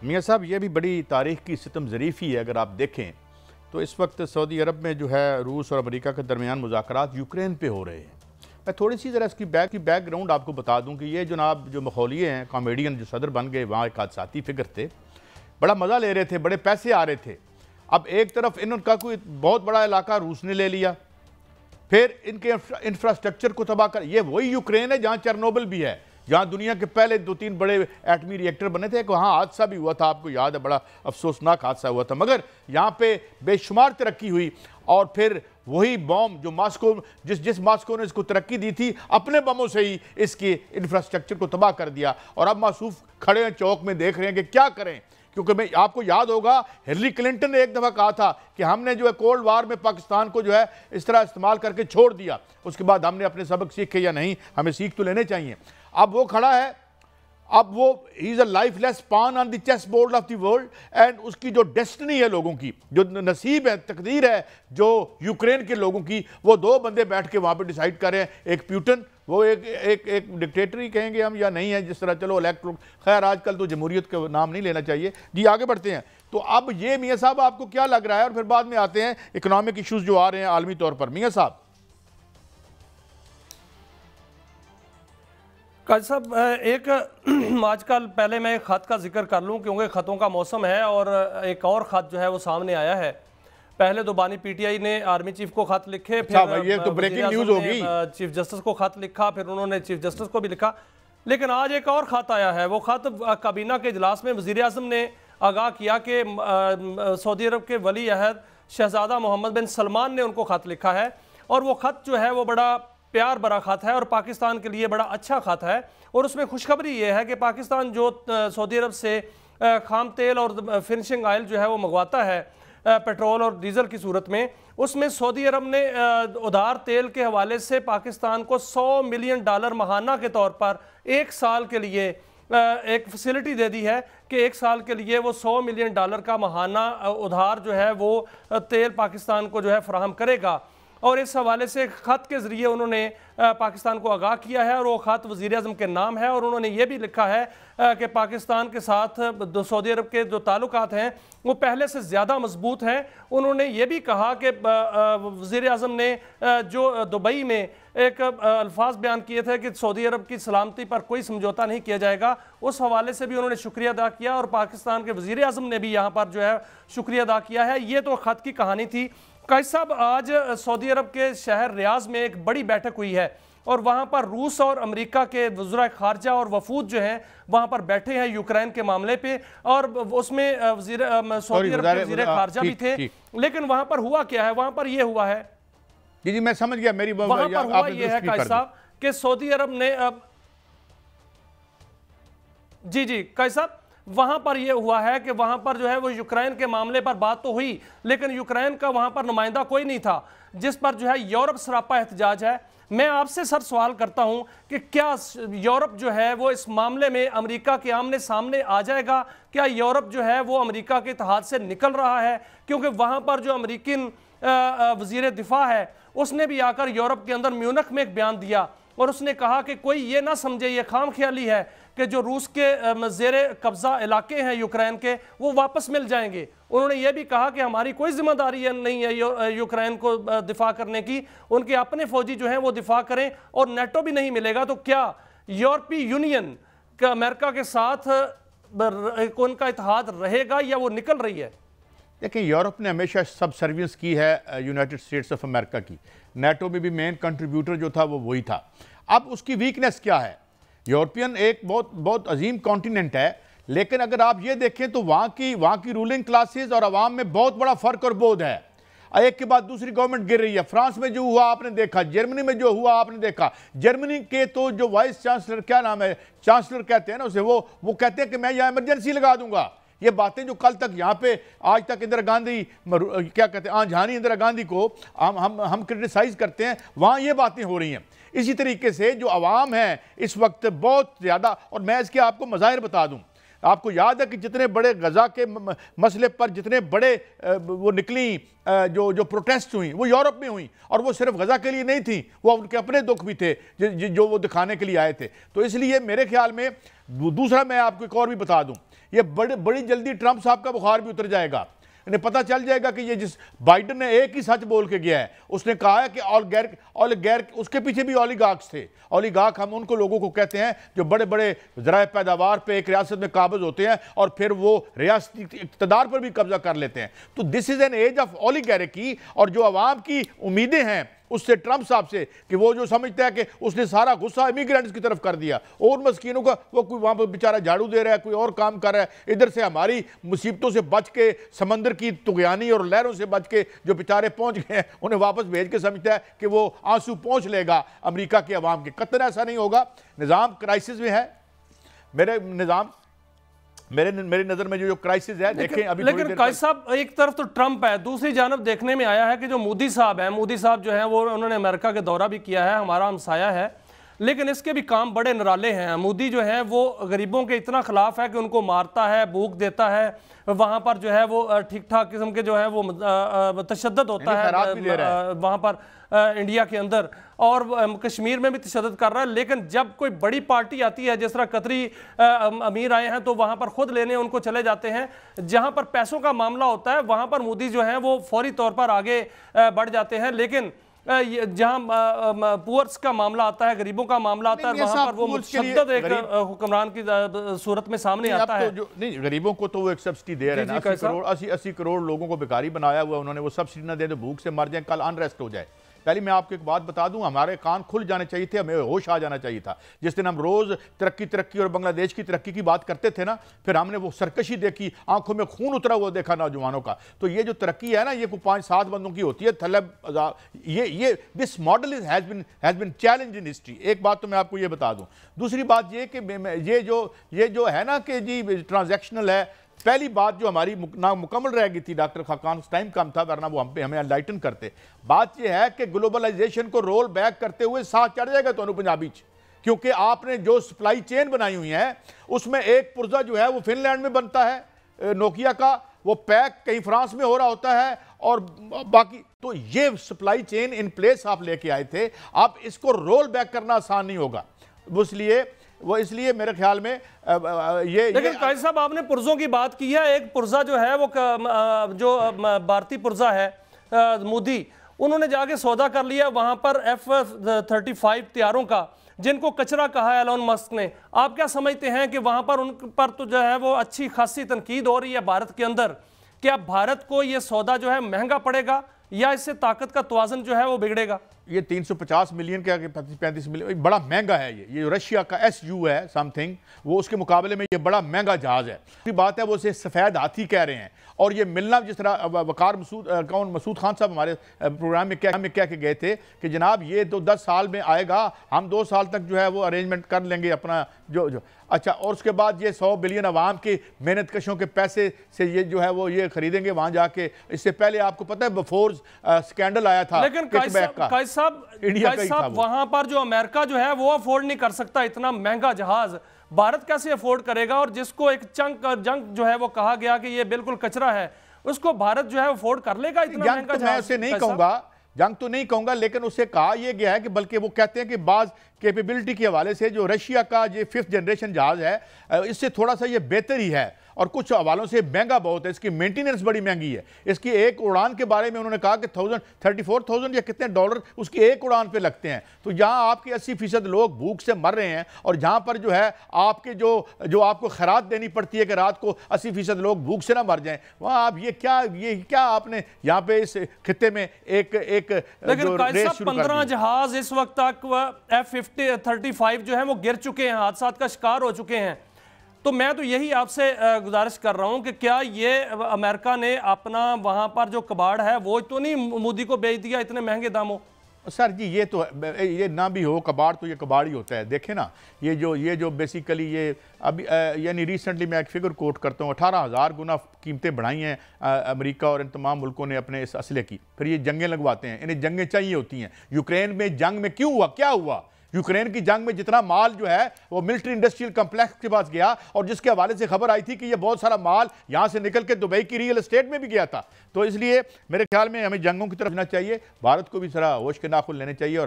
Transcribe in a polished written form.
मियाँ साहब, ये भी बड़ी तारीख की सितम ज़रीफ़ी है। अगर आप देखें तो इस वक्त सऊदी अरब में जो है रूस और अमेरिका के दरमियान मुज़ाकरात यूक्रेन पे हो रहे हैं। मैं थोड़ी सी ज़रा इसकी बैकग्राउंड आपको बता दूं कि ये जनाब जो मखौलिए हैं, कॉमेडियन जो सदर बन गए, वहाँ एक हादसाती फिक्र थे, बड़ा मज़ा ले रहे थे, बड़े पैसे आ रहे थे। अब एक तरफ इनका कोई बहुत बड़ा इलाका रूस ने ले लिया, फिर इनके इंफ्रास्ट्रक्चर को तबाह कर, ये वही यूक्रेन है जहाँ चेरनोबिल भी है, जहाँ दुनिया के पहले 2-3 बड़े एटमी रिएक्टर बने थे। वहाँ हादसा भी हुआ था, आपको याद है, बड़ा अफसोसनाक हादसा हुआ था, मगर यहाँ पे बेशुमार तरक्की हुई। और फिर वही बम जो मास्को, जिस मास्को ने इसको तरक्की दी थी, अपने बमों से ही इसके इंफ्रास्ट्रक्चर को तबाह कर दिया। और अब मासूफ खड़े हैं चौक में, देख रहे हैं कि क्या करें। क्योंकि मैं आपको याद होगा, हिलरी क्लिंटन ने एक दफ़ा कहा था कि हमने जो है कोल्ड वार में पाकिस्तान को जो है इस तरह इस्तेमाल करके छोड़ दिया। उसके बाद हमने अपने सबक सीखे या नहीं, हमें सीख तो लेने चाहिए। अब वो खड़ा है, अब वो ही is a lifeless pawn on the chess board of the world. And उसकी जो डेस्टिनी है, लोगों की जो नसीब है, तकदीर है जो यूक्रेन के लोगों की, वो दो बंदे बैठ के वहाँ पे डिसाइड कर रहे हैं। एक प्यूटन, वो एक डिक्टेटर ही कहेंगे हम या नहीं है, जिस तरह, चलो इलेक्ट्रो, खैर आजकल तो जमहूरियत का नाम नहीं लेना चाहिए जी। आगे बढ़ते हैं। तो अब ये मियाँ साहब आपको क्या लग रहा है, और फिर बाद में आते हैं इकोनॉमिक इशूज़ जो आ रहे हैं आलमी तौर पर। मियाँ साहब काजी साहब, एक आजकल पहले मैं एक ख़त का जिक्र कर लूँ क्योंकि ख़तों का मौसम है, और एक और ख़त जो है वो सामने आया है। पहले तो बानी पीटीआई ने आर्मी चीफ को खत लिखे, फिर ये तो ब्रेकिंग न्यूज़ होगी, चीफ जस्टिस को खत लिखा, फिर उन्होंने चीफ जस्टिस को भी लिखा। लेकिन आज एक और खत आया है। वो खत काबीना के इजलास में वज़ीर आज़म ने आगाह किया कि सऊदी अरब के वली अहद शहजादा मोहम्मद बिन सलमान ने उनको खत लिखा है, और वो खत जो है वो बड़ा प्यार भरा खत है और पाकिस्तान के लिए बड़ा अच्छा खत है। और उसमें खुशखबरी ये है कि पाकिस्तान जो सऊदी अरब से खाम तेल और फिनिशिंग ऑयल जो है वो मंगवाता है पेट्रोल और डीजल की सूरत में, उसमें सऊदी अरब ने उधार तेल के हवाले से पाकिस्तान को $100 मिलियन माहाना के तौर पर एक साल के लिए एक फैसिलिटी दे दी है कि एक साल के लिए वो $100 मिलियन का माहाना उधार जो है वो तेल पाकिस्तान को जो है फराहम करेगा। और इस हवाले से ख़त के ज़रिए उन्होंने पाकिस्तान को आगाह किया है, और वो ख़त वज़ीर आज़म के नाम है। और उन्होंने ये भी लिखा है कि पाकिस्तान के साथ सऊदी अरब के जो ताल्लुकात हैं वो पहले से ज़्यादा मजबूत हैं। उन्होंने ये भी कहा कि वज़ीर आज़म ने जो दुबई में एक अल्फाज बयान किए थे कि सऊदी अरब की सलामती पर कोई समझौता नहीं किया जाएगा, उस हवाले से भी उन्होंने शुक्रिया अदा किया, और पाकिस्तान के वज़ीर आज़म ने भी यहाँ पर जो है शुक्रिया अदा किया है। ये तो ख़त की कहानी थी। काजी साहब, आज सऊदी अरब के शहर रियाज में एक बड़ी बैठक हुई है, और वहाँ पर रूस और अमेरिका के वज़राए ख़ारजा और वफूद जो हैं वहाँ पर बैठे हैं यूक्रेन के मामले पे, और उसमें सऊदी अरब के वज़ीर ख़ारजा भी थे। लेकिन वहाँ पर हुआ क्या है? वहाँ पर यह हुआ है, जी मैं समझ गया, मेरी वहाँ पर हुआ यह है काजी साहब कि सऊदी अरब ने जी काजी साहब, वहां पर यह हुआ है कि वहां पर जो है वो यूक्रेन के मामले पर बात तो हुई, लेकिन यूक्रेन का वहां पर नुमाइंदा कोई नहीं था, जिस पर जो है यूरोप सरापा एहतजाज है। मैं आपसे सर सवाल करता हूं कि क्या यूरोप जो है वो इस मामले में अमेरिका के आमने सामने आ जाएगा? क्या यूरोप जो है वो अमेरिका के इत्तेहाद से निकल रहा है? क्योंकि वहां पर जो अमेरिकन वजीर दिफा है उसने भी आकर यूरोप के अंदर म्यूनिख में एक बयान दिया, और उसने कहा कि कोई ये ना समझे, ये खाम ख्याली है कि जो रूस के ज़ेरे कब्ज़ा इलाके हैं यूक्रेन के वो वापस मिल जाएंगे। उन्होंने ये भी कहा कि हमारी कोई जिम्मेदारी नहीं है यूक्रेन को दिफा करने की, उनके अपने फौजी जो हैं वो दिफा करें, और नेटो भी नहीं मिलेगा। तो क्या यूरोपीय यूनियन का अमेरिका के साथ उनका इत्तेहाद रहेगा या वो निकल रही है? देखिए, यूरोप ने हमेशा सब सर्विस की है यूनाइटेड स्टेट्स ऑफ अमेरिका की। नेटो में भी मेन कंट्रीब्यूटर जो था वो वही था। अब उसकी वीकनेस क्या है? यूरोपियन एक बहुत अजीम कॉन्टिनेंट है, लेकिन अगर आप ये देखें तो वहाँ की रूलिंग क्लासेस और अवाम में बहुत बड़ा फ़र्क और बोध है। एक के बाद दूसरी गवर्नमेंट गिर रही है। फ्रांस में जो हुआ आपने देखा, जर्मनी में जो हुआ आपने देखा। जर्मनी के तो जो वाइस चांसलर, क्या नाम है, चांसलर कहते हैं ना उसे, वो कहते हैं कि मैं यहाँ इमरजेंसी लगा दूंगा। ये बातें जो कल तक यहाँ पे आज तक इंदिरा गांधी, क्या कहते हैं, आंझानी इंदिरा गांधी को हम क्रिटिसाइज करते हैं, वहाँ ये बातें हो रही हैं। इसी तरीके से जो अवाम है इस वक्त बहुत ज़्यादा, और मैं इसके आपको मज़ाहिर बता दूँ, आपको याद है कि जितने बड़े गजा के मसले पर जितने बड़े वो निकली जो प्रोटेस्ट हुई वो यूरोप में हुई, और वो सिर्फ गजा के लिए नहीं थी, वो उनके अपने दुख भी थे जो वो दिखाने के लिए आए थे। तो इसलिए मेरे ख्याल में दूसरा मैं आपको एक और भी बता दूं ये बड़ी जल्दी ट्रंप साहब का बुखार भी उतर जाएगा। इन्हें पता चल जाएगा कि ये जिस बाइडन ने एक ही सच बोल के गया है, उसने कहा है कि ऑलिगार्क, उसके पीछे भी ऑलिगार्क्स थे। ऑलिगार्क हम उनको लोगों को कहते हैं जो बड़े बड़े ज़राए पैदावार पे एक रियासत में काबिज होते हैं और फिर वो रियासती इक़्तिदार पर भी कब्जा कर लेते हैं। तो this is an age of oligarchy. और जो अवाम की उम्मीदें हैं उससे ट्रंप साहब से कि वो जो समझता है कि उसने सारा गुस्सा इमिग्रेंट्स की तरफ कर दिया और मस्कीनों का, वो कोई वहाँ पर बेचारा झाड़ू दे रहा है, कोई और काम कर रहा है, इधर से हमारी मुसीबतों से बच के, समंदर की तुगयानी और लहरों से बच के जो बेचारे पहुँच गए हैं उन्हें वापस भेज के समझता है कि वो आंसू पहुँच लेगा अमेरिका के अवाम के। कतई ऐसा नहीं होगा। निज़ाम क्राइसिस में है। मेरी नजर में जो क्राइसिस है, देखें अभी। लेकिन कायद साहब, एक तरफ तो ट्रंप है, दूसरी जानब देखने में आया है कि जो मोदी साहब हैं, मोदी साहब जो हैं वो उन्होंने अमेरिका के दौरा भी किया है, हमारा हमसाया है, लेकिन इसके भी काम बड़े निराले हैं। मोदी जो है वो गरीबों के इतना खिलाफ है कि उनको मारता है, भूख देता है, वहाँ पर जो है वो ठीक ठाक किस्म के जो है वो तशद्दुद होता है वहाँ पर इंडिया के अंदर, और कश्मीर में भी तशद्दुद कर रहा है। लेकिन जब कोई बड़ी पार्टी आती है, जिस तरह कतरी अमीर आए हैं, तो वहाँ पर खुद लेने उनको चले जाते हैं। जहाँ पर पैसों का मामला होता है वहाँ पर मोदी जो है वो फौरी तौर पर आगे बढ़ जाते हैं। लेकिन जहां पुअर्स का मामला आता है, गरीबों का मामला आता है, वहां पर वो मुतशद्दिद एक हुक्मरान की सूरत में सामने आता है। तो नहीं, गरीबों को तो वो एक सब्सिडी दे रहे हैं। 80 करोड़ लोगों को बेकारी बनाया हुआ उन्होंने। वो सब्सिडी ना दे तो भूख से मर जाए, कल अनरेस्ट हो जाए। पहले मैं आपको एक बात बता दूं, हमारे कान खुल जाने चाहिए थे, हमें होश आ जाना चाहिए था। जिस दिन हम रोज तरक्की और बांग्लादेश की तरक्की की बात करते थे ना, फिर हमने वो सरकशी देखी, आंखों में खून उतरा हुआ देखा नौजवानों का। तो ये जो तरक्की है ना, ये कोई 5-7 बंदों की होती है। ये this model has been challenge in history. एक बात तो मैं आपको ये बता दूं। दूसरी बात ये कि ये जो है ना कि जी ट्रांजैक्शनल है। पहली बात जो हमारी नामुकम्मल रह गई थी, डॉक्टर खाकान उस टाइम कम था, वरना वो हमें एनलाइटन करते। बात यह है कि ग्लोबलाइजेशन को रोल बैक करते हुए साथ चढ़ जाएगा तो पंजाबी, क्योंकि आपने जो सप्लाई चेन बनाई हुई है उसमें एक पुर्जा जो है वो फिनलैंड में बनता है नोकिया का, वो पैक कहीं फ्रांस में हो रहा होता है, और बाकी तो ये सप्लाई चेन इन प्लेस आप लेके आए थे। आप इसको रोल बैक करना आसान नहीं होगा। इसलिए मेरे ख्याल में लेकिन कायद साहब, आपने पुर्जों की बात की है। एक पुर्जा जो है वो जो भारतीय पुर्जा है मोदी, उन्होंने जाके सौदा कर लिया वहां पर F-35 तैयारों का, जिनको कचरा कहा है एलोन मस्क ने। आप क्या समझते हैं कि वहां पर उन पर तो जो है वो अच्छी खासी तनकीद हो रही है भारत के अंदर? क्या भारत को ये सौदा जो है महंगा पड़ेगा या इससे ताकत का तवाज़ुन जो है वो बिगड़ेगा? ये 350 मिलियन के आगे 35 मिलियन बड़ा महंगा है। ये रशिया का SU है समथिंग, वो उसके मुकाबले में ये बड़ा महंगा जहाज है। की बात है वो उसे सफ़ेद हाथी कह रहे हैं। और ये मिलना, जिस तरह वकार मसूद खान साहब हमारे प्रोग्राम में कह के गए थे कि जनाब ये तो 10 साल में आएगा, हम 2 साल तक जो है वो अरेंजमेंट कर लेंगे अपना जो अच्छा, और उसके बाद ये 100 बिलियन अवाम के मेहनत कशों के पैसे से ये जो है वो ये खरीदेंगे वहां जाके। इससे पहले आपको पता है बफोर्स स्कैंडल आया था, लेकिन कायद साहब वहां पर जो अमेरिका जो है वो अफोर्ड नहीं कर सकता इतना महंगा जहाज। भारत कैसे अफोर्ड करेगा? और जिसको एक जंग जो है वो कहा गया कि ये बिल्कुल कचरा है, उसको भारत जो है अफोर्ड कर लेगा इतना महंगा जहाज? मैं उसे नहीं कहूंगा, जंग तो नहीं कहूंगा, लेकिन उससे कहा यह गया है कि बल्कि वो कहते हैं कि बाज कैपेबिलिटी के हवाले से जो रशिया का ये 5th जनरेशन जहाज है, इससे थोड़ा सा ये बेहतर ही है और कुछ हवालों से महंगा बहुत है। इसकी मेंटेनेंस बड़ी महंगी है। इसकी एक उड़ान के बारे में उन्होंने कहा कि 34,000 या कितने डॉलर उसकी एक उड़ान पे लगते हैं। तो जहां आपके 80% लोग भूख से मर रहे हैं और जहां पर जो है आपके जो आपको खैरात देनी पड़ती है कि रात को 80% लोग भूख से ना मर जाएं, वहां आप ये क्या आपने यहाँ पे इस खित्ते में एक लेकिन 15 जहाज इस वक्त तक F-35 जो है वो गिर चुके हैं, हादसात का शिकार हो चुके हैं। तो मैं तो यही आपसे गुजारिश कर रहा हूं कि क्या ये अमेरिका ने अपना वहां पर जो कबाड़ है वो तो नहीं मोदी को बेच दिया इतने महंगे दामों? सर जी ये ना भी हो कबाड़, तो ये कबाड़ ही होता है। देखें ना, ये जो बेसिकली ये अभी यानी रिसेंटली मैं एक फिगर कोट करता हूँ, 18,000 गुना कीमतें बढ़ाई हैं अमेरिका और इन तमाम मुल्कों ने अपने इस असले की। फिर ये जंगें लगवाते हैं, इन्हें जंगें चाहिए होती हैं। यूक्रेन में जंग में क्यों हुआ, क्या हुआ? यूक्रेन की जंग में जितना माल जो है वो मिलिट्री इंडस्ट्रियल कॉम्प्लेक्स के पास गया, और जिसके हवाले से खबर आई थी कि ये बहुत सारा माल यहां से निकल के दुबई की रियल एस्टेट में भी गया था। तो इसलिए मेरे ख्याल में हमें जंगों की तरफ जाना चाहिए, भारत को भी जरा होश के नाखुन लेने चाहिए। और